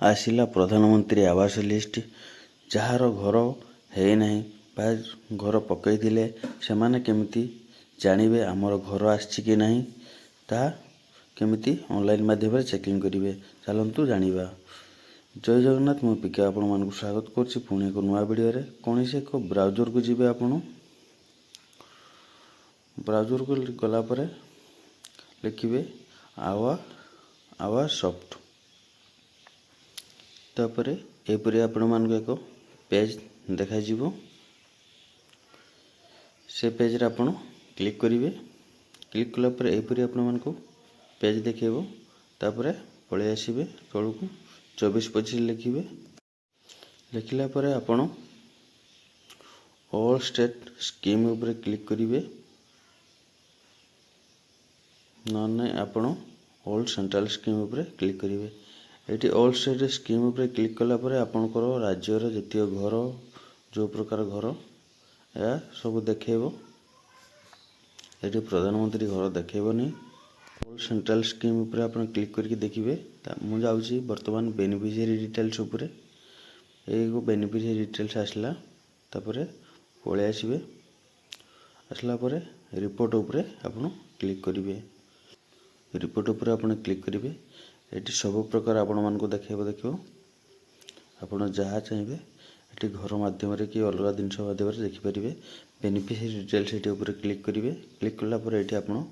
आसिला प्रधानमंत्री आवास list jar घर है नहीं बा घर पकईले से माने केमिति जानिबे आमर घर आछि कि नहीं ता केमिति ऑनलाइन माध्यम चेकिंग करेंगे। चलतु जानिबा। जय जगन्नाथ मु पिके आपण मानक स्वागत करछि पुणी एक नुआ वीडियो रे। कौन से एक ब्राउजर को जीवे आपण ब्राउजर को गला परे लिखिबे आवा सॉफ्ट तापर एपरी आपण मानक एक पेज देखा जीवो। से पेज रे आपण क्लिक करिवे। क्लिक कला पर एपरी आपण मानक पेज देखेबो। तापर पळे आसीबे तळकू 24-25 लिखिबे। लिखला पर आपण ऑल स्टेट स्कीम ऊपर क्लिक करिवे न आपण ऑल सेंट्रल स्कीम ऊपर क्लिक करिवे। एटी ऑल स्टेट स्कीम ऊपर क्लिक कला पर आपनकर राज्य रे जतिय घर जो प्रकार घर या सब देखेबो। एटी प्रधानमंत्री घर देखेबोनी। ऑल सेंट्रल स्कीम ऊपर आपण क्लिक करके देखिबे। मु जाउची वर्तमान बेनिफिशियरी डिटेल्स ऊपर एगो बेनिफिशियरी डिटेल्स आसला तापर पळे आसीबे। आसला पर रिपोर्ट ऊपर आपण क्लिक करिवे। रिपोर्ट ऊपर आपण क्लिक करिवे। एटी सब प्रकार आपण मानको देखिबो आपण जहाँ चाहिए एटी घर माध्यम रे कि अलग जिनस माध्यम रे देखि परिबे। बेनिफिशियरी डिटेल्स एटी ऊपर क्लिक करिवे। क्लिक करला पर एटी आपण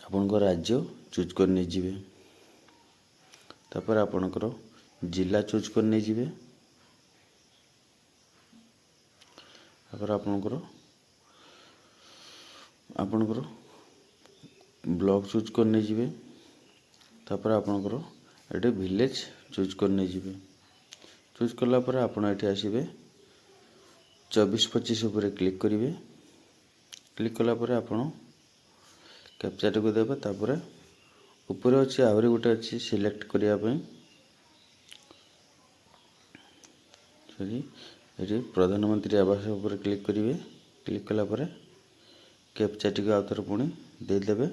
आपनको राज्य चूज करने जीवे। तापर आपनकर जिला चूज करने जीवे। तापर आपनकर ब्लॉक चूज करने जीवे। तापर आपनकर एटे विलेज चूज करने जीवे। चूज करला पर आपण एटे आसीबे 24-25 ऊपर क्लिक करिवे। क्लिक कला पर आपण कैप्चा को देबे। तापर ऊपर अछि आउरी गोटे अछि सिलेक्ट करिया पई सॉरी एटी प्रधानमंत्री आवास ऊपर क्लिक करिवे। क्लिक कला पर कैप्चा को आउतर पुणी दे देबे।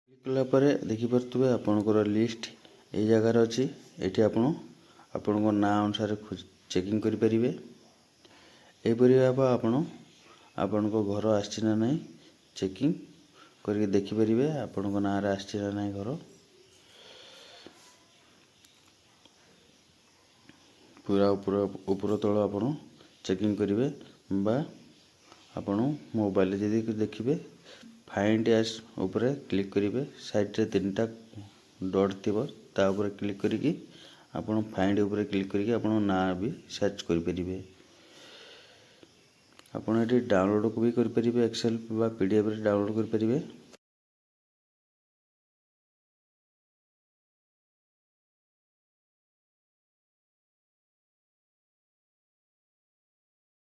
क्लिक कला पर देखि परतुबे आपनकर लिस्ट ए जगह रे अछि। एटी आपनको ना अनुसार चेकिंग करि परिबे। ए परिबा आपनको घर आछि ना नहीं चेकिंग करके देखि परिबे। आपनको ना रे आछि ना नहीं घर पूरा ऊपर तळ आपण चेकिंग करिवे। बा आपण मोबाइल जदि देखिबे फाइंड एस ऊपर क्लिक करिवे। साइड रे तीनटा डॉट थिबो ता ऊपर क्लिक करिकि आपण फाइंड ऊपर क्लिक करिकि आपण ना भी सर्च करि परिबे। आपण एटी डाउनलोड को भी करि परिबे। एक्सेल बा पीडीएफ रे डाउनलोड करि परिबे।